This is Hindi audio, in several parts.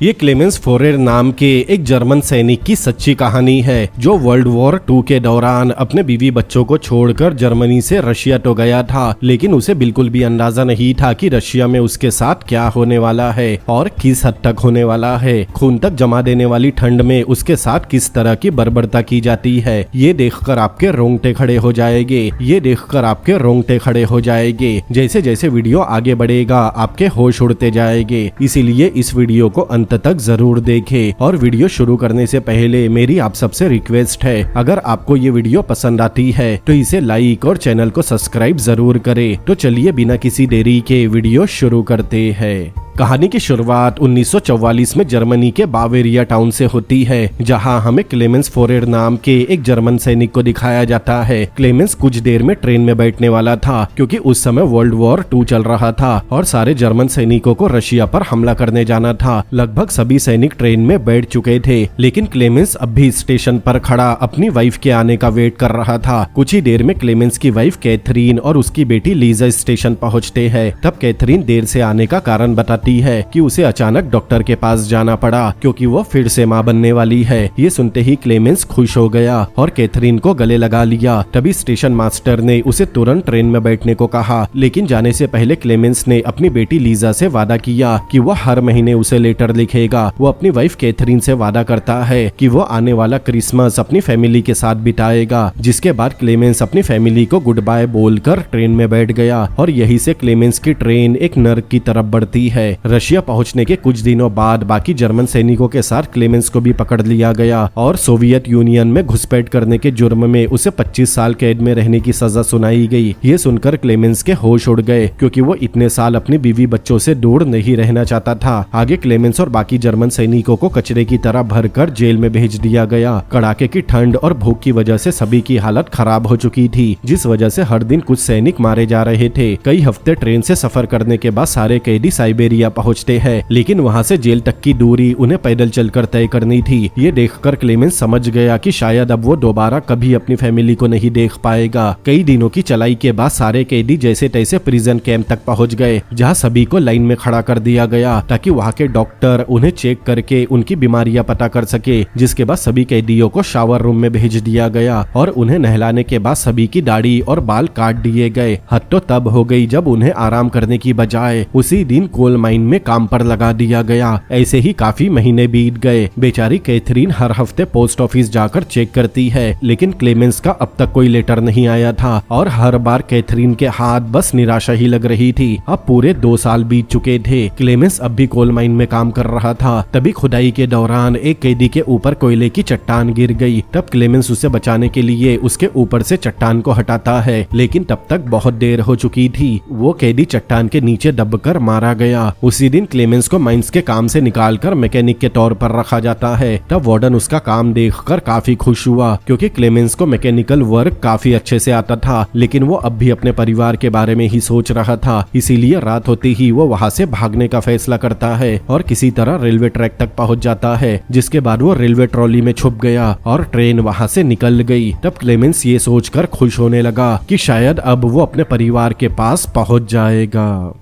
ये क्लेमेंस फोरेर नाम के एक जर्मन सैनिक की सच्ची कहानी है जो वर्ल्ड वॉर 2 के दौरान अपने बीवी बच्चों को छोड़कर जर्मनी से रशिया तो गया था, लेकिन उसे बिल्कुल भी अंदाजा नहीं था कि रशिया में उसके साथ क्या होने वाला है और किस हद तक होने वाला है। खून तक जमा देने वाली ठंड में उसके साथ किस तरह की बर्बरता की जाती है, ये देखकर आपके रोंगटे खड़े हो जाएंगे। ये देखकर आपके रोंगटे खड़े हो जाएंगे। जैसे जैसे वीडियो आगे बढ़ेगा आपके होश उड़ते जाएंगे, इसीलिए इस वीडियो को अंत तक जरूर देखें। और वीडियो शुरू करने से पहले मेरी आप सबसे रिक्वेस्ट है, अगर आपको ये वीडियो पसंद आती है तो इसे लाइक और चैनल को सब्सक्राइब जरूर करें। तो चलिए बिना किसी देरी के वीडियो शुरू करते हैं। कहानी की शुरुआत 1944 में जर्मनी के बावेरिया टाउन से होती है, जहां हमें क्लेमेंस फोरेर नाम के एक जर्मन सैनिक को दिखाया जाता है। क्लेमेंस कुछ देर में ट्रेन में बैठने वाला था, क्योंकि उस समय वर्ल्ड वॉर 2 चल रहा था और सारे जर्मन सैनिकों को रशिया पर हमला करने जाना था। लगभग सभी सैनिक ट्रेन में बैठ चुके थे, लेकिन क्लेमेंस अब भी स्टेशन पर खड़ा अपनी वाइफ के आने का वेट कर रहा था। कुछ ही देर में क्लेमेंस की वाइफ कैथरीन और उसकी बेटी लीजा स्टेशन पहुँचते हैं। तब कैथरीन देर से आने का कारण बताती है कि उसे अचानक डॉक्टर के पास जाना पड़ा, क्योंकि वो फिर से मां बनने वाली है। ये सुनते ही क्लेमेंस खुश हो गया और कैथरीन को गले लगा लिया। तभी स्टेशन मास्टर ने उसे तुरंत ट्रेन में बैठने को कहा, लेकिन जाने से पहले क्लेमेंस ने अपनी बेटी लीजा से वादा किया कि वो हर महीने उसे लेटर लिखेगा। वो अपनी वाइफ कैथरीन से वादा करता है कि वो आने वाला क्रिसमस अपनी फैमिली के साथ बिताएगा। जिसके बाद क्लेमेंस अपनी फैमिली को गुड बाय बोलकर ट्रेन में बैठ गया और यही से क्लेमेंस की ट्रेन एक नर्क की तरफ बढ़ती है। रशिया पहुंचने के कुछ दिनों बाद बाकी जर्मन सैनिकों के साथ क्लेमेंस को भी पकड़ लिया गया और सोवियत यूनियन में घुसपैठ करने के जुर्म में उसे 25 साल कैद में रहने की सजा सुनाई गई। ये सुनकर क्लेमेंस के होश उड़ गए, क्योंकि वो इतने साल अपनी बीवी बच्चों से दूर नहीं रहना चाहता था। आगे क्लेमेंस और बाकी जर्मन सैनिकों को कचरे की तरह भरकर जेल में भेज दिया गया। कड़ाके की ठंड और भूख की वजह से सभी की हालत खराब हो चुकी थी, जिस वजह से हर दिन कुछ सैनिक मारे जा रहे थे। कई हफ्ते ट्रेन से सफर करने के बाद सारे कैदी साइबेरिया पहुंचते हैं, लेकिन वहां से जेल तक की दूरी उन्हें पैदल चलकर तय करनी थी। ये देखकर क्लेमेंस समझ गया कि शायद अब वो दोबारा कभी अपनी फैमिली को नहीं देख पाएगा। कई दिनों की चलाई के बाद सारे कैदी जैसे तैसे प्रिजन कैंप तक पहुंच गए, जहां सभी को लाइन में खड़ा कर दिया गया ताकि वहां के डॉक्टर उन्हें चेक करके उनकी बीमारियां पता कर सके। जिसके बाद सभी कैदियों को शावर रूम में भेज दिया गया और उन्हें नहलाने के बाद सभी की दाढ़ी और बाल काट दिए गए। हद तो तब हो गई जब उन्हें आराम करने की बजाय उसी दिन कोल माइन में काम पर लगा दिया गया। ऐसे ही काफी महीने बीत गए। बेचारी कैथरीन हर हफ्ते पोस्ट ऑफिस जाकर चेक करती है, लेकिन क्लेमेंस का अब तक कोई लेटर नहीं आया था और हर बार कैथरीन के हाथ बस निराशा ही लग रही थी। अब पूरे 2 साल बीत चुके थे। क्लेमेंस अब भी कोल माइन में काम कर रहा था। तभी खुदाई के दौरान एक कैदी के ऊपर कोयले की चट्टान गिर गई। तब क्लेमेंस उसे बचाने के लिए उसके ऊपर से चट्टान को हटाता है, लेकिन तब तक बहुत देर हो चुकी थी। वो कैदी चट्टान के नीचे दबकर मारा गया। उसी दिन क्लेमेंस को माइंस के काम से निकालकर मैकेनिक के तौर पर रखा जाता है। तब वार्डन उसका काम देखकर काफी खुश हुआ, क्योंकि क्लेमेंस को मैकेनिकल वर्क काफी अच्छे से आता था, लेकिन वो अब भी अपने परिवार के बारे में ही सोच रहा था। इसीलिए रात होते ही वो वहाँ से भागने का फैसला करता है और किसी तरह रेलवे ट्रैक तक पहुँच जाता है। जिसके बाद वो रेलवे ट्रॉली में छुप गया और ट्रेन वहाँ से निकल गई। तब क्लेमेंस ये सोचकर खुश होने लगा कि शायद अब वो अपने परिवार के पास पहुँच जाएगा।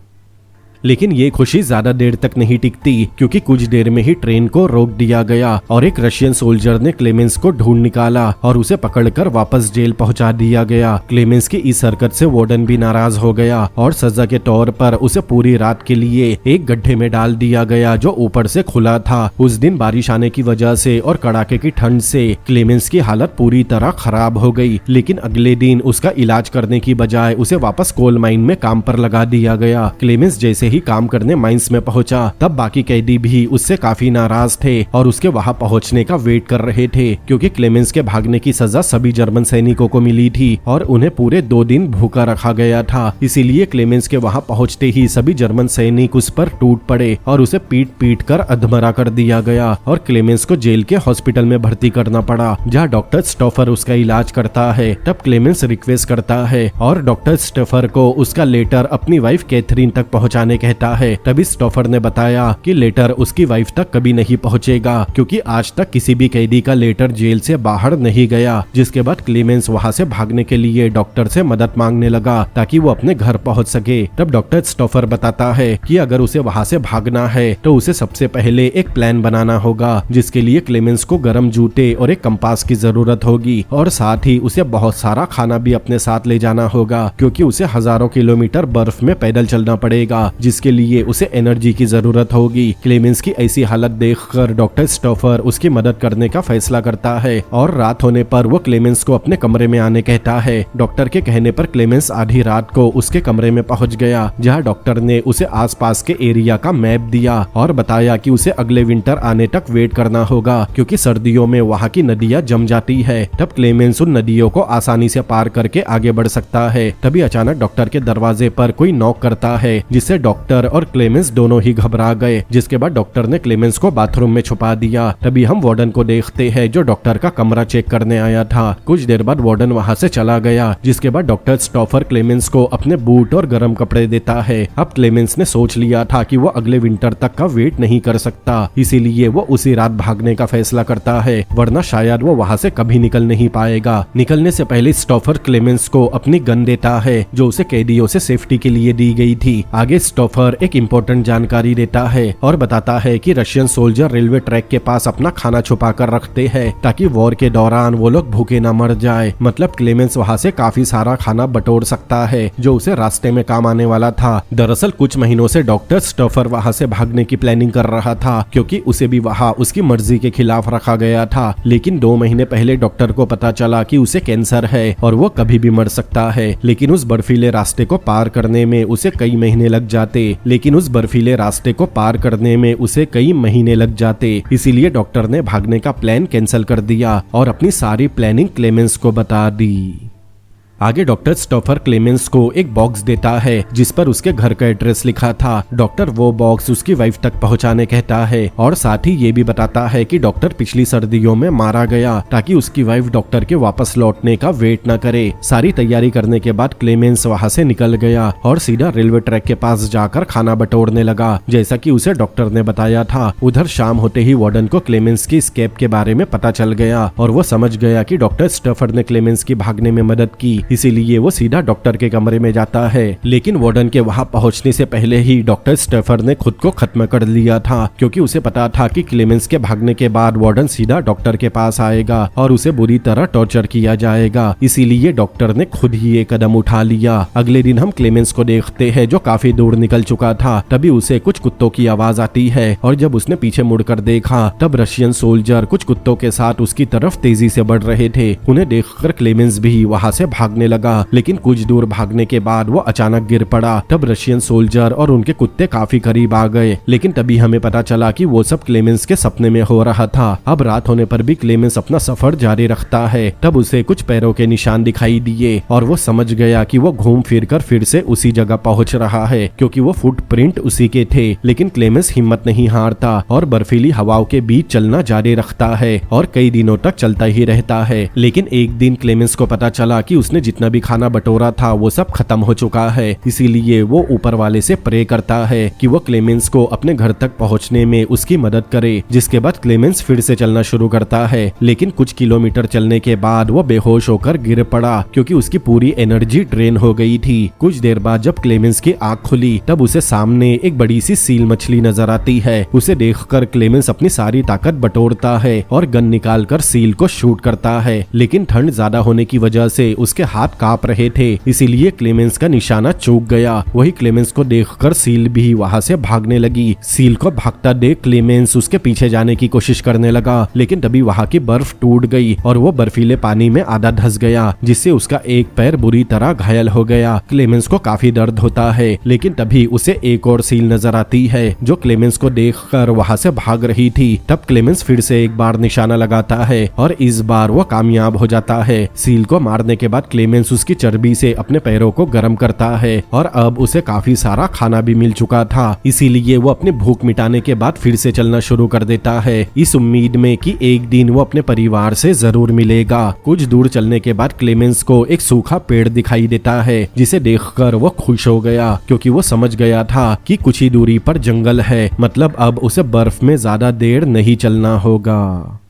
लेकिन ये खुशी ज्यादा देर तक नहीं टिकती, क्योंकि कुछ देर में ही ट्रेन को रोक दिया गया और एक रशियन सोल्जर ने क्लेमेंस को ढूंढ निकाला और उसे पकड़कर वापस जेल पहुंचा दिया गया। क्लेमेंस की इस हरकत से वार्डन भी नाराज हो गया और सजा के तौर पर उसे पूरी रात के लिए एक गड्ढे में डाल दिया गया, जो ऊपर से खुला था। उस दिन बारिश आने की वजह से और कड़ाके की ठंड से क्लेमेंस की हालत पूरी तरह खराब हो गई। लेकिन अगले दिन उसका इलाज करने की बजाय उसे वापस कोल माइन में काम पर लगा दिया गया। क्लेमेंस जैसे ही काम करने माइंस में पहुंचा, तब बाकी कैदी भी उससे काफी नाराज थे और उसके वहां पहुंचने का वेट कर रहे थे, क्योंकि क्लेमेंस के भागने की सजा सभी जर्मन सैनिकों को मिली थी और उन्हें पूरे 2 दिन भूखा रखा गया था। इसीलिए क्लेमेंस के वहां पहुंचते ही सभी जर्मन सैनिक उस पर टूट पड़े और उसे पीट पीट कर अधमरा कर दिया गया और क्लेमेंस को जेल के हॉस्पिटल में भर्ती करना पड़ा, जहाँ डॉक्टर स्टोफर उसका इलाज करता है। तब क्लेमेंस रिक्वेस्ट करता है और डॉक्टर स्टोफर को उसका लेटर अपनी वाइफ कैथरीन तक पहुंचाने कहता है। तभी स्टॉफर ने बताया कि लेटर उसकी वाइफ तक कभी नहीं पहुंचेगा, क्योंकि आज तक किसी भी कैदी का लेटर जेल से बाहर नहीं गया। जिसके बाद क्लेमेंस वहां से भागने के लिए डॉक्टर से मदद मांगने लगा ताकि वो अपने घर पहुंच सके। तब डॉक्टर स्टॉफर बताता है कि अगर उसे वहां से भागना है तो उसे सबसे पहले एक प्लान बनाना होगा, जिसके लिए क्लेमेंस को गर्म जूते और एक कंपास की जरूरत होगी, और साथ ही उसे बहुत सारा खाना भी अपने साथ ले जाना होगा, क्योंकि उसे हजारों किलोमीटर बर्फ में पैदल चलना पड़ेगा, जिसके लिए उसे एनर्जी की जरूरत होगी। क्लेमेंस की ऐसी हालत देखकर डॉक्टर स्टॉफर उसकी मदद करने का फैसला करता है और रात होने पर वो क्लेमेंस को अपने कमरे में आने कहता है। डॉक्टर के कहने पर क्लेमेंस आधी रात को उसके कमरे में पहुंच गया, जहां डॉक्टर ने उसे आसपास के एरिया का मैप दिया और बताया कि उसे अगले विंटर आने तक वेट करना होगा, क्योंकि सर्दियों में वहां की नदियां जम जाती है। तब क्लेमेंस उन नदियों को आसानी से पार करके आगे बढ़ सकता है। तभी अचानक डॉक्टर के दरवाजे पर कोई नॉक करता है, जिससे डॉक्टर और क्लेमेंस दोनों ही घबरा गए। जिसके बाद डॉक्टर ने क्लेमेंस को बाथरूम में छुपा दिया। तभी हम वार्डन को देखते हैं, जो डॉक्टर का कमरा चेक करने आया था। कुछ देर बाद वार्डन वहां से चला गया, जिसके बाद डॉक्टर स्टॉफर क्लेमेंस को अपने बूट और गर्म कपड़े देता है। अब क्लेमेंस ने सोच लिया था कि वो अगले विंटर तक का वेट नहीं कर सकता, इसीलिए वो उसी रात भागने का फैसला करता है, वरना शायद वो वहां से कभी निकल नहीं पाएगा। निकलने से पहले स्टॉफर क्लेमेंस को अपनी गन देता है, जो उसे कैदियों से सेफ्टी के लिए दी गई थी। आगे स्टॉफर एक इम्पोर्टेंट जानकारी देता है और बताता है कि रशियन सोल्जर रेलवे ट्रैक के पास अपना खाना छुपा कर रखते हैं, ताकि वॉर के दौरान वो लोग भूखे न मर जाए। मतलब क्लेमेंस वहां से काफी सारा खाना बटोर सकता है, जो उसे रास्ते में काम आने वाला था। दरअसल कुछ महीनों से डॉक्टर स्टॉफर वहां से भागने की प्लानिंग कर रहा था, क्योंकि उसे भी वहां उसकी मर्जी के खिलाफ रखा गया था। लेकिन 2 महीने पहले डॉक्टर को पता चला कि उसे कैंसर है और वो कभी भी मर सकता है। लेकिन उस बर्फीले रास्ते को पार करने में उसे कई महीने लग जाते। इसीलिए डॉक्टर ने भागने का प्लान कैंसिल कर दिया और अपनी सारी प्लानिंग क्लेमेंस को बता दी। आगे डॉक्टर स्टॉफर क्लेमेंस को एक बॉक्स देता है, जिस पर उसके घर का एड्रेस लिखा था। डॉक्टर वो बॉक्स उसकी वाइफ तक पहुंचाने कहता है और साथ ही ये भी बताता है कि डॉक्टर पिछली सर्दियों में मारा गया, ताकि उसकी वाइफ डॉक्टर के वापस लौटने का वेट न करे। सारी तैयारी करने के बाद क्लेमेंस वहां से निकल गया और सीधा रेलवे ट्रैक के पास जाकर खाना बटोरने लगा, जैसा कि उसे डॉक्टर ने बताया था। उधर शाम होते ही वार्डन को क्लेमेंस की स्केप के बारे में पता चल गया और वो समझ गया कि डॉक्टर स्टॉफर ने क्लेमेंस की भागने में मदद की, इसीलिए वो सीधा डॉक्टर के कमरे में जाता है। लेकिन वार्डन के वहां पहुंचने से पहले ही डॉक्टर स्टॉफर ने खुद को खत्म कर लिया था, क्योंकि उसे पता था कि क्लेमेंस के भागने के बाद वार्डन सीधा डॉक्टर के पास आएगा और उसे बुरी तरह टॉर्चर किया जाएगा। इसीलिए डॉक्टर ने खुद ही ये कदम उठा लिया। अगले दिन हम क्लेमेंस को देखते हैं, जो काफी दूर निकल चुका था। तभी उसे कुछ कुत्तों की आवाज आती है और जब उसने पीछे मुड़कर देखा, तब रशियन सोल्जर कुछ कुत्तों के साथ उसकी तरफ तेजी से बढ़ रहे थे। उन्हें देखकर क्लेमेंस भी वहां से भागने लगा, लेकिन कुछ दूर भागने के बाद वो अचानक गिर पड़ा। तब रशियन सोल्जर और उनके कुत्ते काफी करीब आ गए, लेकिन तभी हमें पता चला कि वो सब क्लेमेंस के सपने में हो रहा था। अब रात होने पर भी क्लेमेंस अपना सफर जारी रखता है। तब उसे कुछ पैरों के निशान दिखाई दिए और वो समझ गया कि वो घूम फिर कर फिर से उसी जगह पहुंच रहा है, क्योंकि वो फुटप्रिंट उसी के थे। लेकिन क्लेमेंस हिम्मत नहीं हारता और बर्फीली हवाओं के बीच चलना जारी रखता है और कई दिनों तक चलता ही रहता है। लेकिन एक दिन क्लेमेंस को पता चला कि उसने जितना भी खाना बटोरा था वो सब खत्म हो चुका है। इसीलिए वो ऊपर वाले से प्रे करता है कि वो क्लेमेंस को अपने घर तक पहुंचने में उसकी मदद करे। जिसके बाद क्लेमेंस फिर से चलना शुरू करता है, लेकिन कुछ किलोमीटर चलने के बाद वो बेहोश होकर गिर पड़ा, क्योंकि उसकी पूरी एनर्जी ड्रेन हो गई थी। कुछ देर बाद जब क्लेमेंस की आंख खुली, तब उसे सामने एक बड़ी सी सील मछली नजर आती है। उसे देखकर क्लेमेंस अपनी सारी ताकत बटोरता है और गन निकालकर सील को शूट करता है। लेकिन ठंड ज्यादा होने की वजह से उसके हाथ कांप रहे थे, इसीलिए क्लेमेंस का निशाना चूक गया। वही क्लेमेंस को देखकर सील भी वहां से भागने लगी। सील को भागता देख क्लेमेंस उसके पीछे जाने की कोशिश करने लगा, लेकिन तभी वहां की बर्फ टूट गई और वो बर्फीले पानी में आधा धंस गया, जिससे उसका एक पैर बुरी तरह घायल हो गया। क्लेमेंस को काफी दर्द होता है, लेकिन तभी उसे एक और सील नजर आती है, जो क्लेमेंस को देखकर वहां से भाग रही थी। तब क्लेमेंस फिर से एक बार निशाना लगाता है और इस बार वो कामयाब हो जाता है। सील को मारने के बाद क्लेमेंस उसकी चर्बी से अपने पैरों को गर्म करता है और अब उसे काफी सारा खाना भी मिल चुका था, इसीलिए वो अपनी भूख मिटाने के बाद फिर से चलना शुरू कर देता है, इस उम्मीद में कि एक दिन वो अपने परिवार से जरूर मिलेगा। कुछ दूर चलने के बाद क्लेमेंस को एक सूखा पेड़ दिखाई देता है, जिसे देखकर वो खुश हो गया क्योंकि वो समझ गया था कि कुछ ही दूरी पर जंगल है, मतलब अब उसे बर्फ में ज्यादा देर नहीं चलना होगा।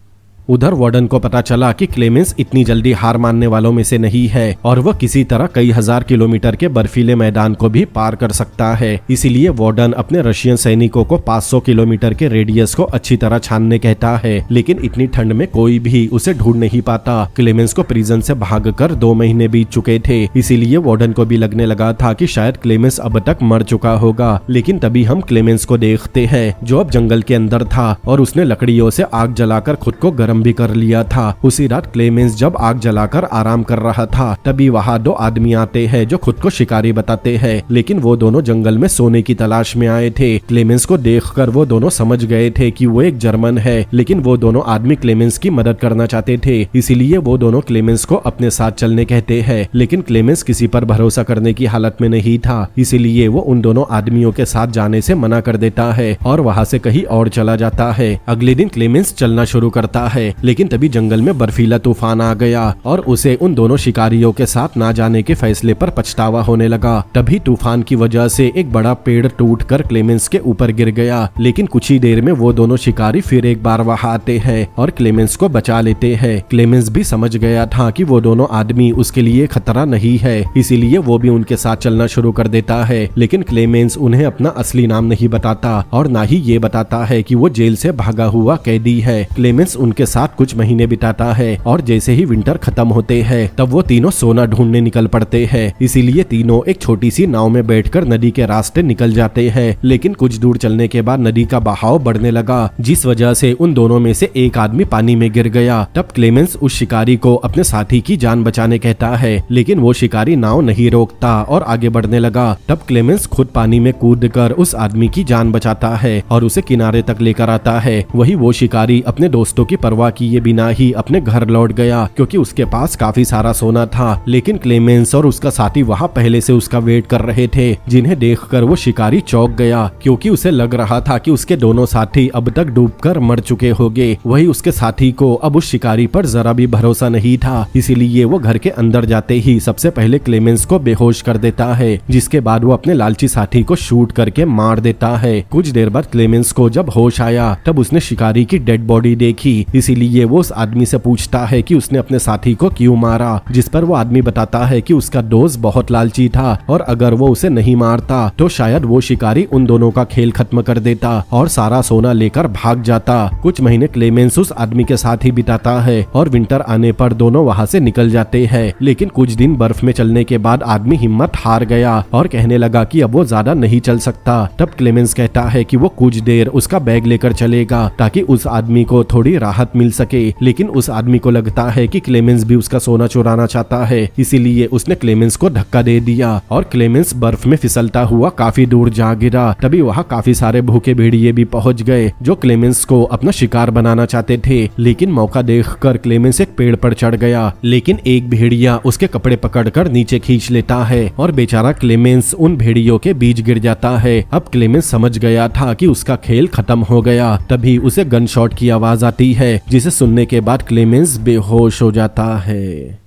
उधर वार्डन को पता चला कि क्लेमेंस इतनी जल्दी हार मानने वालों में से नहीं है और वह किसी तरह कई हजार किलोमीटर के बर्फीले मैदान को भी पार कर सकता है, इसीलिए वार्डन अपने रशियन सैनिकों को 500 किलोमीटर के रेडियस को अच्छी तरह छानने कहता है, लेकिन इतनी ठंड में कोई भी उसे ढूंढ नहीं पाता। क्लेमेंस को प्रिजन से भागकर 2 महीने बीत चुके थे, इसीलिए वार्डन को भी लगने लगा था कि शायद क्लेमेंस अब तक मर चुका होगा। लेकिन तभी हम क्लेमेंस को देखते हैं जो अब जंगल के अंदर था और उसने लकड़ियों से आग जलाकर खुद को गर्म भी कर लिया था। उसी रात क्लेमेंस जब आग जलाकर आराम कर रहा था तभी वहाँ 2 आदमी आते हैं जो खुद को शिकारी बताते हैं, लेकिन वो दोनों जंगल में सोने की तलाश में आए थे। क्लेमेंस को देखकर वो दोनों समझ गए थे कि वो एक जर्मन है, लेकिन वो दोनों आदमी क्लेमेंस की मदद करना चाहते थे, इसीलिए वो दोनों क्लेमेंस को अपने साथ चलने कहते हैं। लेकिन क्लेमेंस किसी पर भरोसा करने की हालत में नहीं था, इसीलिए वो उन दोनों आदमियों के साथ जाने से मना कर देता है और वहाँ से कहीं और चला जाता है। अगले दिन क्लेमेंस चलना शुरू करता है, लेकिन तभी जंगल में बर्फीला तूफान आ गया और उसे उन दोनों शिकारियों के साथ ना जाने के फैसले पर पछतावा होने लगा। तभी तूफान की वजह से एक बड़ा पेड़ टूटकर क्लेमेंस के ऊपर गिर गया, लेकिन कुछ ही देर में वो दोनों शिकारी फिर एक बार वहां आते हैं और क्लेमेंस को बचा लेते हैं। क्लेमेंस भी समझ गया था कि वो दोनों आदमी उसके लिए खतरा नहीं है, इसीलिए वो भी उनके साथ चलना शुरू कर देता है। लेकिन क्लेमेंस उन्हें अपना असली नाम नहीं बताता और ना ही ये बताता है कि वो जेल से भागा हुआ कैदी है। क्लेमेंस उनके साथ कुछ महीने बिताता है और जैसे ही विंटर खत्म होते हैं तब वो तीनों सोना ढूंढने निकल पड़ते हैं, इसीलिए तीनों एक छोटी सी नाव में बैठकर नदी के रास्ते निकल जाते हैं। लेकिन कुछ दूर चलने के बाद नदी का बहाव बढ़ने लगा, जिस वजह से उन दोनों में से एक आदमी पानी में गिर गया। तब क्लेमेंस उस शिकारी को अपने साथी की जान बचाने कहता है, लेकिन वो शिकारी नाव नहीं रोकता और आगे बढ़ने लगा। तब क्लेमेंस खुद पानी में कूदकर उस आदमी की जान बचाता है और उसे किनारे तक लेकर आता है। वही वो शिकारी अपने दोस्तों की परवाह किए बिना ही अपने घर लौट गया क्योंकि उसके पास काफी सारा सोना था। लेकिन क्लेमेंस और उसका साथी वहाँ पहले से उसका वेट कर रहे थे, जिन्हें देखकर वो शिकारी चौंक गया क्योंकि उसे लग रहा था कि उसके दोनों साथी अब तक डूबकर मर चुके होंगे। वही उसके साथी को अब उस शिकारी पर जरा भी भरोसा नहीं था, इसीलिए वो घर के अंदर जाते ही सबसे पहले क्लेमेंस को बेहोश कर देता है, जिसके बाद वो अपने लालची साथी को शूट करके मार देता है। कुछ देर बाद क्लेमेंस को जब होश आया तब उसने शिकारी की डेड बॉडी देखी, इसीलिए वो उस आदमी से पूछता है कि उसने अपने साथी को क्यों मारा, जिस पर वो आदमी बताता है कि उसका दोस्त बहुत लालची था और अगर वो उसे नहीं मारता तो शायद वो शिकारी उन दोनों का खेल खत्म कर देता और सारा सोना लेकर भाग जाता। कुछ महीने क्लेमेंस उस आदमी के साथ ही बिताता है और विंटर आने पर दोनों वहाँ से निकल जाते हैं। लेकिन कुछ दिन बर्फ में चलने के बाद आदमी हिम्मत हार गया और कहने लगा कि अब वो ज्यादा नहीं चल सकता। तब क्लेमेंस कहता है कि वो कुछ देर उसका बैग लेकर चलेगा ताकि उस आदमी को थोड़ी राहत मिल सके, लेकिन उस आदमी को लगता है कि क्लेमेंस भी उसका सोना चुराना चाहता है, इसीलिए उसने क्लेमेंस को धक्का दे दिया और क्लेमेंस बर्फ में फिसलता हुआ काफी दूर जा गिरा। तभी वहाँ काफी सारे भूखे भेड़िए भी पहुँच गए जो क्लेमेंस को अपना शिकार बनाना चाहते थे, लेकिन मौका देखकर क्लेमेंस एक पेड़ पर चढ़ गया, लेकिन एक भेड़िया उसके कपड़े पकड़कर नीचे खींच लेता है और बेचारा क्लेमेंस उन भेड़ियों के बीच गिर जाता है। अब क्लेमेंस समझ गया था कि उसका खेल खत्म हो गया। तभी उसे गन शॉट की आवाज आती है, जिसे सुनने के बाद क्लेमेंस बेहोश हो जाता है।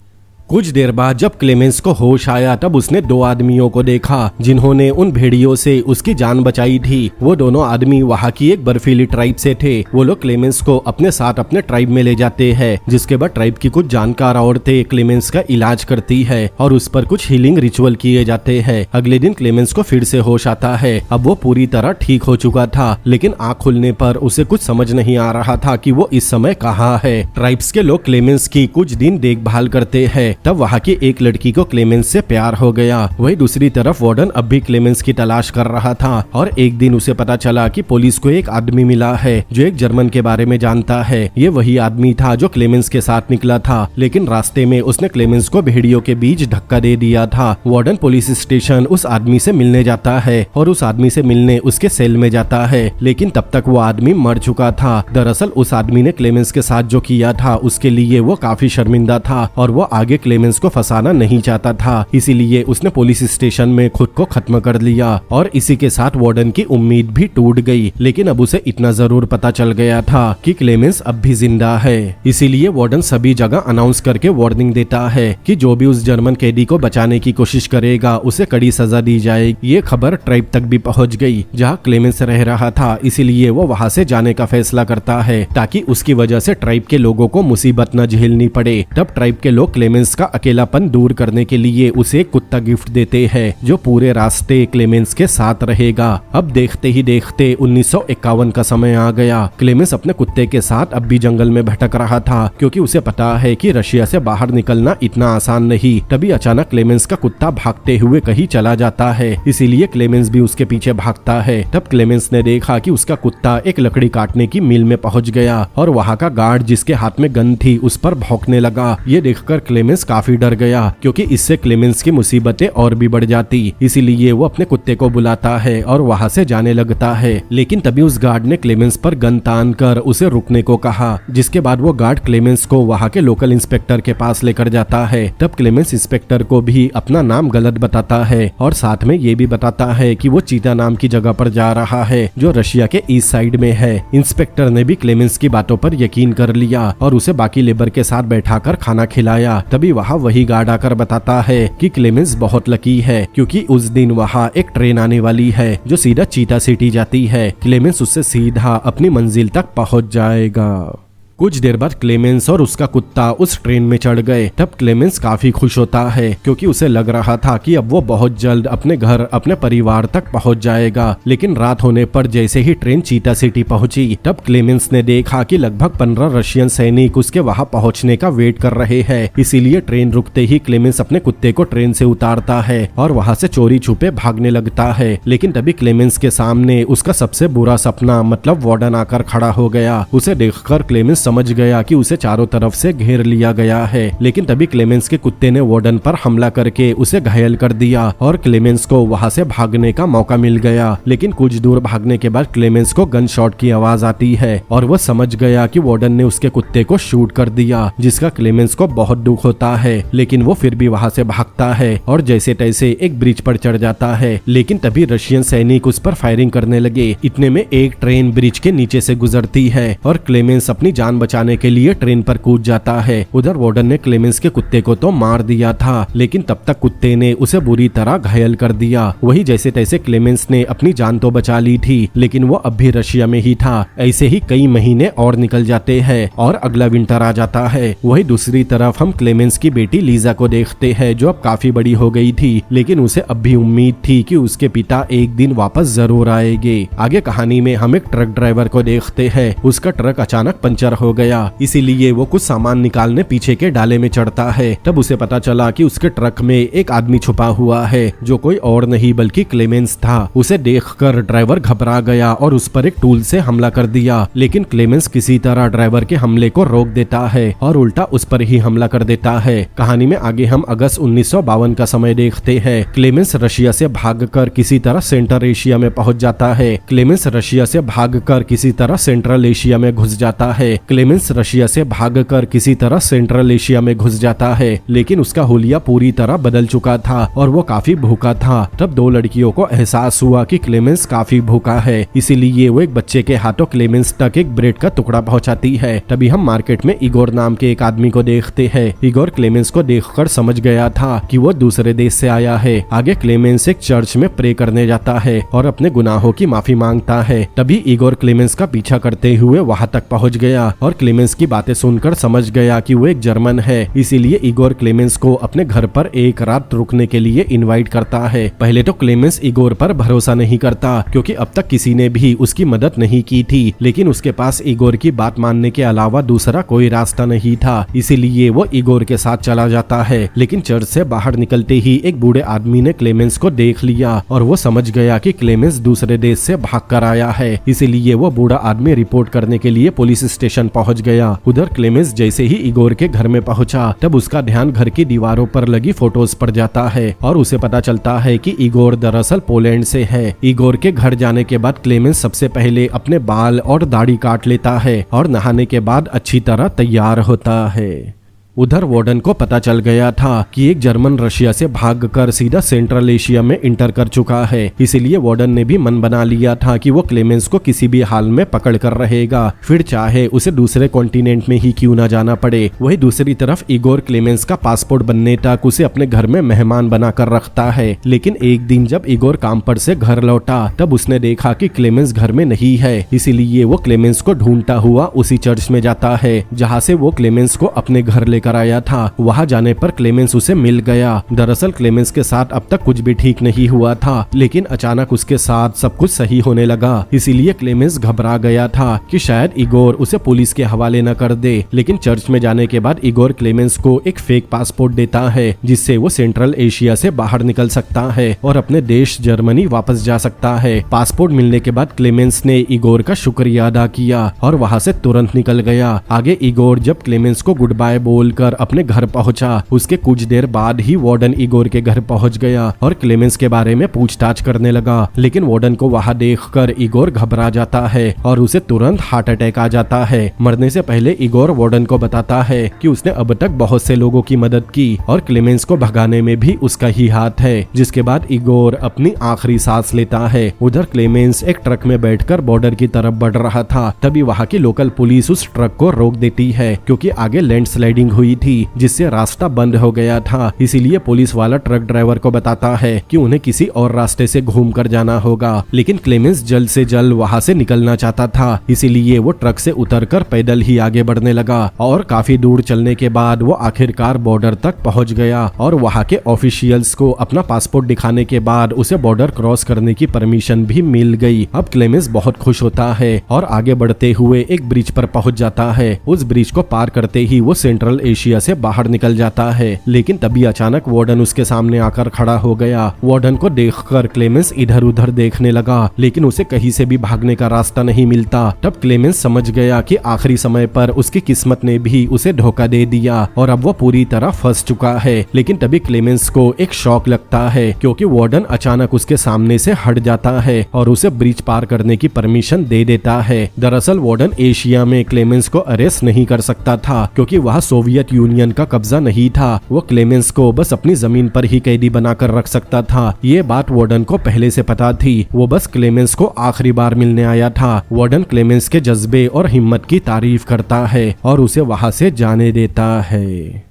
कुछ देर बाद जब क्लेमेंस को होश आया तब उसने 2 आदमियों को देखा जिन्होंने उन भेड़ियों से उसकी जान बचाई थी। वो दोनों आदमी वहाँ की एक बर्फीली ट्राइब से थे। वो लोग क्लेमेंस को अपने साथ अपने ट्राइब में ले जाते हैं, जिसके बाद ट्राइब की कुछ जानकार औरतें क्लेमेंस का इलाज करती है और उस पर कुछ हीलिंग रिचुअल किए जाते हैं। अगले दिन क्लेमेंस को फिर से होश आता है। अब वो पूरी तरह ठीक हो चुका था, लेकिन आँख खुलने पर उसे कुछ समझ नहीं आ रहा था कि वो इस समय कहाँ है। ट्राइब्स के लोग क्लेमेंस की कुछ दिन देखभाल करते हैं। तब वहाँ की एक लड़की को क्लेमेंस से प्यार हो गया। वही दूसरी तरफ वार्डन अब भी क्लेमेंस की तलाश कर रहा था और एक दिन उसे पता चला कि पुलिस को एक आदमी मिला है जो एक जर्मन के बारे में जानता है। ये वही आदमी था जो क्लेमेंस के साथ निकला था, लेकिन रास्ते में उसने क्लेमेंस को भेड़ियों के बीच धक्का दे दिया था। वार्डन पुलिस स्टेशन उस आदमी से मिलने जाता है और उस आदमी से मिलने उसके सेल में जाता है, लेकिन तब तक वो आदमी मर चुका था। दरअसल उस आदमी ने क्लेमेंस के साथ जो किया था उसके लिए वो काफी शर्मिंदा था और वो आगे क्लेमेंस को फंसाना नहीं चाहता था, इसीलिए उसने पुलिस स्टेशन में खुद को खत्म कर लिया और इसी के साथ वार्डन की उम्मीद भी टूट गई। लेकिन अब उसे इतना जरूर पता चल गया था कि क्लेमेंस अब भी जिंदा है, इसीलिए वार्डन सभी जगह अनाउंस करके वार्निंग देता है कि जो भी उस जर्मन कैदी को बचाने की कोशिश करेगा उसे कड़ी सजा दी जाएगी। ये खबर ट्राइब तक भी पहुंच गई जहां क्लेमेंस रह रहा था, इसीलिए वो वहां से जाने का फैसला करता है ताकि उसकी वजह से ट्राइब के लोगों को मुसीबत न झेलनी पड़े। तब ट्राइब के लोग क्लेमेंस का अकेलापन दूर करने के लिए उसे एक कुत्ता गिफ्ट देते हैं जो पूरे रास्ते क्लेमेंस के साथ रहेगा। अब देखते ही देखते 1951 का समय आ गया। क्लेमेंस अपने कुत्ते के साथ अब भी जंगल में भटक रहा था क्योंकि उसे पता है कि रशिया से बाहर निकलना इतना आसान नहीं। तभी अचानक क्लेमेंस का कुत्ता भागते हुए कहीं चला जाता है, इसीलिए क्लेमेंस भी उसके पीछे भागता है। तब क्लेमेंस ने देखा कि उसका कुत्ता एक लकड़ी काटने की मिल में पहुंच गया और वहां का गार्ड जिसके हाथ में गन थी उस पर भौंकने लगा। ये देखकर क्लेमेंस काफी डर गया क्योंकि इससे क्लेमेंस की मुसीबतें और भी बढ़ जाती, इसीलिए वो अपने कुत्ते को बुलाता है और वहां से जाने लगता है। लेकिन तभी उस गार्ड ने क्लेमेंस पर गन तान कर उसे रुकने को कहा, जिसके बाद वो गार्ड क्लेमेंस को वहां के लोकल इंस्पेक्टर के पास लेकर जाता है। तब क्लेमेंस इंस्पेक्टर को भी अपना नाम गलत बताता है और साथ में ये भी बताता है कि वो चीता नाम की जगह पर जा रहा है जो रशिया के ईस्ट साइड में है। इंस्पेक्टर ने भी क्लेमेंस की बातों पर यकीन कर लिया और उसे बाकी लेबर के साथ बैठाकर खाना खिलाया। तभी वहाँ वही गार्ड आकर बताता है कि क्लेमेंस बहुत लकी है क्योंकि उस दिन वहाँ एक ट्रेन आने वाली है जो सीधा चीता सिटी जाती है। क्लेमेंस उससे सीधा अपनी मंजिल तक पहुँच जाएगा। कुछ देर बाद क्लेमेंस और उसका कुत्ता उस ट्रेन में चढ़ गए। तब क्लेमेंस काफी खुश होता है क्योंकि उसे लग रहा था कि अब वो बहुत जल्द अपने घर अपने परिवार तक पहुंच जाएगा। लेकिन रात होने पर जैसे ही ट्रेन चीता सिटी पहुंची तब क्लेमेंस ने देखा कि लगभग 15 रशियन सैनिक उसके वहां पहुंचने का वेट कर रहे हैं, इसीलिए ट्रेन रुकते ही क्लेमेंस अपने कुत्ते को ट्रेन से उतारता है और वहां से चोरी छुपे भागने लगता है। लेकिन तभी क्लेमेंस के सामने उसका सबसे बुरा सपना मतलब वार्डन आकर खड़ा हो गया। उसे देखकर क्लेमेंस समझ गया कि उसे चारों तरफ से घेर लिया गया है। लेकिन तभी क्लेमेंस के कुत्ते ने वार्डन पर हमला करके उसे घायल कर दिया और क्लेमेंस को वहां से भागने का मौका मिल गया। लेकिन कुछ दूर भागने के बाद क्लेमेंस को गन शॉट की आवाज आती है और वह समझ गया कि वार्डन ने उसके कुत्ते को शूट कर दिया, जिसका क्लेमेंस को बहुत दुख होता है। लेकिन वो फिर भी वहां से भागता है और जैसे तैसे एक ब्रिज पर चढ़ जाता है। लेकिन तभी रशियन सैनिक उस पर फायरिंग करने लगे। इतने में एक ट्रेन ब्रिज के नीचे से गुजरती है और क्लेमेंस अपनी जान बचाने के लिए ट्रेन पर कूद जाता है। उधर वार्डन ने क्लेमेंस के कुत्ते को तो मार दिया था, लेकिन तब तक कुत्ते ने उसे बुरी तरह घायल कर दिया। वही जैसे तैसे क्लेमेंस ने अपनी जान तो बचा ली थी, लेकिन वो अब भी रशिया में ही था। ऐसे ही कई महीने और निकल जाते हैं और अगला विंटर आ जाता है। वही दूसरी तरफ हम क्लेमेंस की बेटी लीजा को देखते हैं जो अब काफी बड़ी हो गई थी, लेकिन उसे अब भी उम्मीद थी कि उसके पिता एक दिन वापस जरूर आएंगे। आगे कहानी में हम एक ट्रक ड्राइवर को देखते हैं। उसका ट्रक अचानक पंचर हो गया, इसीलिए वो कुछ सामान निकालने पीछे के डाले में चढ़ता है। तब उसे पता चला कि उसके ट्रक में एक आदमी छुपा हुआ है जो कोई और नहीं बल्कि क्लेमेंस था। उसे देखकर ड्राइवर घबरा गया और उस पर एक टूल से हमला कर दिया, लेकिन क्लेमेंस किसी तरह ड्राइवर के हमले को रोक देता है और उल्टा उस पर ही हमला कर देता है। कहानी में आगे हम अगस्त 1952 का समय देखते हैं। क्लेमेंस रशिया से भागकर किसी तरह सेंट्रल एशिया में पहुंच जाता है। क्लेमेंस रशिया से भागकर किसी तरह सेंट्रल एशिया में घुस जाता है। क्लेमेंस रशिया से भागकर किसी तरह सेंट्रल एशिया में घुस जाता है, लेकिन उसका हुलिया पूरी तरह बदल चुका था और वो काफी भूखा था। तब दो लड़कियों को एहसास हुआ कि क्लेमेंस काफी भूखा है, इसीलिए वो एक बच्चे के हाथों क्लेमेंस तक एक ब्रेड का टुकड़ा पहुंचाती है। तभी हम मार्केट में इगोर नाम के एक आदमी को देखते हैं। इगोर क्लेमेंस को देखकर समझ गया था कि वो दूसरे देश से आया है। आगे क्लेमेंस एक चर्च में प्रे करने जाता है और अपने गुनाहों की माफी मांगता है। तभी इगोर क्लेमेंस का पीछा करते हुए वहां तक पहुंच गया और क्लेमेंस की बातें सुनकर समझ गया कि वो एक जर्मन है, इसीलिए इगोर क्लेमेंस को अपने घर पर एक रात रुकने के लिए इनवाइट करता है। पहले तो क्लेमेंस इगोर पर भरोसा नहीं करता क्योंकि अब तक किसी ने भी उसकी मदद नहीं की थी, लेकिन उसके पास इगोर की बात मानने के अलावा दूसरा कोई रास्ता नहीं था, इसीलिए वो इगोर के साथ चला जाता है। लेकिन चर्च से बाहर निकलते ही एक बूढ़े आदमी ने क्लेमेंस को देख लिया और वो समझ गया कि क्लेमेंस दूसरे देश से भाग कर आया है, इसीलिए वो बूढ़ा आदमी रिपोर्ट करने के लिए पुलिस स्टेशन पहुंच गया। उधर क्लेमेंस जैसे ही इगोर के घर में पहुंचा तब उसका ध्यान घर की दीवारों पर लगी फोटोज पर जाता है और उसे पता चलता है कि इगोर दरअसल पोलैंड से है। इगोर के घर जाने के बाद क्लेमेंस सबसे पहले अपने बाल और दाढ़ी काट लेता है और नहाने के बाद अच्छी तरह तैयार होता है। उधर वार्डन को पता चल गया था कि एक जर्मन रशिया से भागकर सीधा सेंट्रल एशिया में इंटर कर चुका है, इसीलिए वार्डन ने भी मन बना लिया था कि वो क्लेमेंस को किसी भी हाल में पकड़ कर रहेगा, फिर चाहे उसे दूसरे कॉन्टिनेंट में ही क्यों ना जाना पड़े। वही दूसरी तरफ इगोर क्लेमेंस का पासपोर्ट बनने तक उसे अपने घर में मेहमान बनाकर रखता है। लेकिन एक दिन जब इगोर काम पर से घर लौटा तब उसने देखा कि क्लेमेंस घर में नहीं है, इसीलिए वो क्लेमेंस को ढूंढता हुआ उसी चर्च में जाता है जहाँ से वो क्लेमेंस को अपने घर लेकर आया था। वहाँ जाने पर क्लेमेंस उसे मिल गया। दरअसल क्लेमेंस के साथ अब तक कुछ भी ठीक नहीं हुआ था, लेकिन अचानक उसके साथ सब कुछ सही होने लगा, इसीलिए क्लेमेंस घबरा गया था कि शायद इगोर उसे पुलिस के हवाले न कर दे। लेकिन चर्च में जाने के बाद इगोर क्लेमेंस को एक फेक पासपोर्ट देता है जिससे वो सेंट्रल एशिया से बाहर निकल सकता है और अपने देश जर्मनी वापस जा सकता है। पासपोर्ट मिलने के बाद क्लेमेंस ने इगोर का शुक्रिया अदा किया और वहाँ से तुरंत निकल गया। आगे इगोर जब क्लेमेंस को गुड बाय बोलकर अपने घर पहुंचा, उसके कुछ देर बाद ही वार्डन इगोर के घर पहुंच गया और क्लेमेंस के बारे में पूछताछ करने लगा। लेकिन वार्डन को वहाँ देखकर इगोर घबरा जाता है और उसे तुरंत हार्ट अटैक आ जाता है। मरने से पहले इगोर वार्डन को बताता है कि उसने अब तक बहुत से लोगों की मदद की और क्लेमेंस को भगाने में भी उसका ही हाथ है। जिसके बाद इगोर अपनी आखिरी सांस लेता है। उधर क्लेमेंस एक ट्रक में बैठकर बॉर्डर की तरफ बढ़ रहा था, तभी वहाँ की लोकल पुलिस उस ट्रक को रोक देती है क्योंकि आगे लैंडस्लाइडिंग हुई थी जिससे रास्ता बंद हो गया था। इसीलिए पुलिस वाला ट्रक ड्राइवर को बताता है कि उन्हें किसी और रास्ते से घूमकर जाना होगा। लेकिन क्लेमेंस जल्द से जल्द वहाँ से निकलना चाहता था, इसीलिए वो ट्रक से उतरकर पैदल ही आगे बढ़ने लगा और काफी दूर चलने के बाद वो आखिरकार बॉर्डर तक पहुँच गया और वहाँ के ऑफिशियल्स को अपना पासपोर्ट दिखाने के बाद उसे बॉर्डर क्रॉस करने की परमिशन भी मिल गई। अब क्लेमेंस बहुत खुश होता है और आगे बढ़ते हुए एक ब्रिज पर पहुंच जाता है। उस ब्रिज को पार करते ही वो सेंट्रल एशिया से बाहर निकल जाता है। लेकिन तभी अचानक वार्डन उसके सामने आकर खड़ा हो गया। वार्डन को देखकर क्लेमेंस इधर उधर देखने लगा, लेकिन उसे कहीं से भी भागने का रास्ता नहीं मिलता। तब क्लेमेंस समझ गया कि आखिरी समय पर उसकी किस्मत ने भी उसे धोखा दे दिया और अब वो पूरी तरह फंस चुका है। लेकिन तभी क्लेमेंस को एक शॉक लगता है क्योंकि वार्डन अचानक उसके सामने से हट जाता है और उसे ब्रिज पार करने की परमिशन दे देता है। दरअसल वार्डन एशिया में क्लेमेंस को अरेस्ट नहीं कर सकता था क्योंकि वहाँ सोवियत यूनियन का कब्जा नहीं था। वो क्लेमेंस को बस अपनी जमीन पर ही कैदी बनाकर रख सकता था। ये बात वार्डन को पहले से पता थी। वो बस क्लेमेंस को आखिरी बार मिलने आया था। वार्डन क्लेमेंस के जज्बे और हिम्मत की तारीफ करता है और उसे वहाँ से जाने देता है।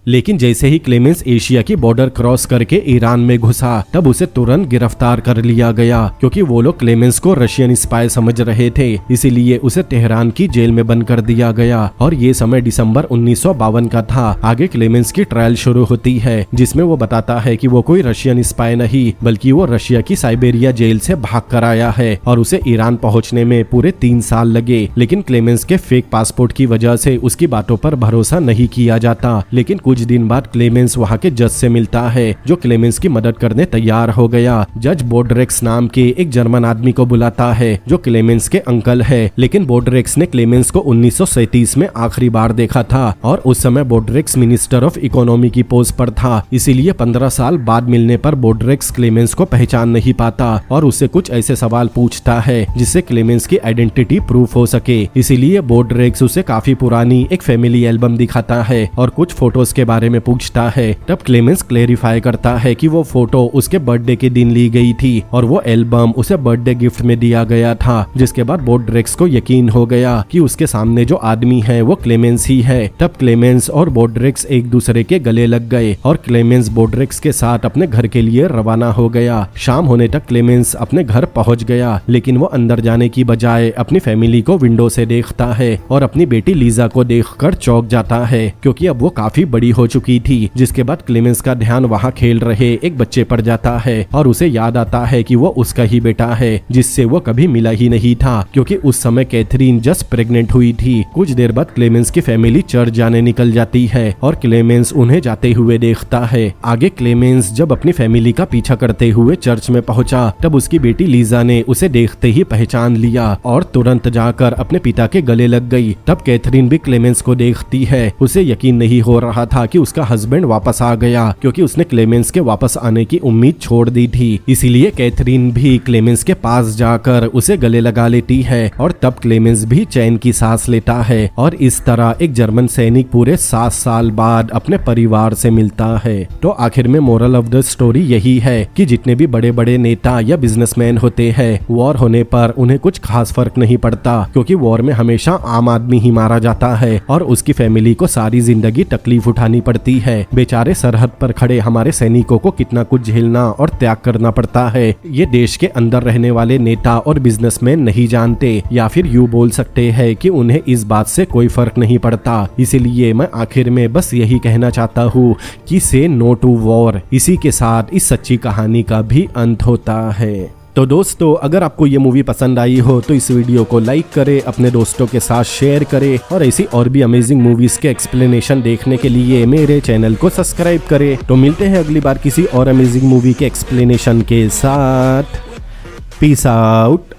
लेकिन जैसे ही क्लेमेंस एशिया की बॉर्डर क्रॉस करके ईरान में घुसा तब उसे तुरंत गिरफ्तार कर लिया गया क्योंकि वो लोग क्लेमेंस को रशियन स्पाई समझ रहे थे, इसीलिए उसे तेहरान की जेल में बंद कर दिया गया और ये समय दिसंबर 1952 का था। आगे क्लेमेंस की ट्रायल शुरू होती है जिसमें वो बताता है कि वो कोई रशियन स्पाई नहीं बल्कि वो रशिया की साइबेरिया जेल से भाग कर आया है और उसे ईरान पहुँचने में पूरे 3 साल लगे। लेकिन क्लेमेंस के फेक पासपोर्ट की वजह से उसकी बातों पर भरोसा नहीं किया जाता। लेकिन कुछ दिन बाद क्लेमेंस वहाँ के जज से मिलता है जो क्लेमेंस की मदद करने तैयार हो गया। जज बोड्रेक्स नाम के एक जर्मन आदमी को बुलाता है जो क्लेमेंस के अंकल है। लेकिन बोड्रेक्स ने क्लेमेंस को 1937 में आखिरी बार देखा था और उस समय बोड्रेक्स मिनिस्टर ऑफ इकोनॉमी की पोस्ट पर था, इसीलिए 15 साल बाद मिलने पर बोड्रेक्स क्लेमेंस को पहचान नहीं पाता और उससे कुछ ऐसे सवाल पूछता है जिससे क्लेमेंस की आइडेंटिटी प्रूफ हो सके। इसीलिए बोड्रेक्स उसे काफी पुरानी एक फैमिली एल्बम दिखाता है और कुछ फोटोज के बारे में पूछता है। तब क्लेमेंस क्लेरिफाई करता है कि वो फोटो उसके बर्थडे के दिन ली गई थी और वो एल्बम उसे बर्थडे गिफ्ट में दिया गया था। जिसके बाद बोड्रेक्स को यकीन हो गया कि उसके सामने जो आदमी है वो क्लेमेंस ही है। तब क्लेमेंस और बोड्रेक्स एक दूसरे के गले लग गए और क्लेमेंस बोड्रेक्स के साथ अपने घर के लिए रवाना हो गया। शाम होने तक क्लेमेंस अपने घर पहुंच गया, लेकिन वो अंदर जाने की बजाय अपनी फैमिली को विंडो से देखता है और अपनी बेटी लीजा को देखकर चौंक जाता है क्योंकि अब वो काफी बड़ी हो चुकी थी। जिसके बाद क्लेमेंस का ध्यान वहाँ खेल रहे एक बच्चे पर जाता है और उसे याद आता है कि वो उसका ही बेटा है जिससे वो कभी मिला ही नहीं था क्योंकि उस समय कैथरीन जस्ट प्रेग्नेंट हुई थी। कुछ देर बाद क्लेमेंस की फैमिली चर्च जाने निकल जाती है और क्लेमेंस उन्हें जाते हुए देखता है। आगे क्लेमेंस जब अपनी फैमिली का पीछा करते हुए चर्च में पहुंचा तब उसकी बेटी लीजा ने उसे देखते ही पहचान लिया और तुरंत जाकर अपने पिता के गले लग गई। तब कैथरीन भी क्लेमेंस को देखती है। उसे यकीन नहीं हो रहा था था कि उसका हस्बैंड वापस आ गया, क्योंकि उसने क्लेमेंस के वापस आने की उम्मीद छोड़ दी थी। इसीलिए कैथरीन भी क्लेमेंस के पास जाकर उसे गले लगा लेती है और तब क्लेमेंस भी चैन की सांस लेता है और इस तरह एक जर्मन सैनिक पूरे 7 साल बाद अपने परिवार से मिलता है। तो आखिर में मोरल ऑफ द स्टोरी यही है कि जितने भी बड़े बड़े नेता या बिजनेसमैन होते हैं, वॉर होने पर उन्हें कुछ खास फर्क नहीं पड़ता, क्योंकि वॉर में हमेशा आम आदमी ही मारा जाता है और उसकी फैमिली को सारी जिंदगी तकलीफ उठानी पड़ती है। बेचारे सरहद पर खड़े हमारे सैनिकों को कितना कुछ झेलना और त्याग करना पड़ता है, ये देश के अंदर रहने वाले नेता और बिजनेसमैन नहीं जानते, या फिर यूं बोल सकते हैं कि उन्हें इस बात से कोई फर्क नहीं पड़ता। इसीलिए मैं आखिर में बस यही कहना चाहता हूँ कि से नो टू वॉर। इसी के साथ इस सच्ची कहानी का भी अंत होता है। तो दोस्तों, अगर आपको ये मूवी पसंद आई हो तो इस वीडियो को लाइक करें, अपने दोस्तों के साथ शेयर करें और ऐसी और भी अमेजिंग मूवीज के एक्सप्लेनेशन देखने के लिए मेरे चैनल को सब्सक्राइब करें। तो मिलते हैं अगली बार किसी और अमेजिंग मूवी के एक्सप्लेनेशन के साथ। Peace out.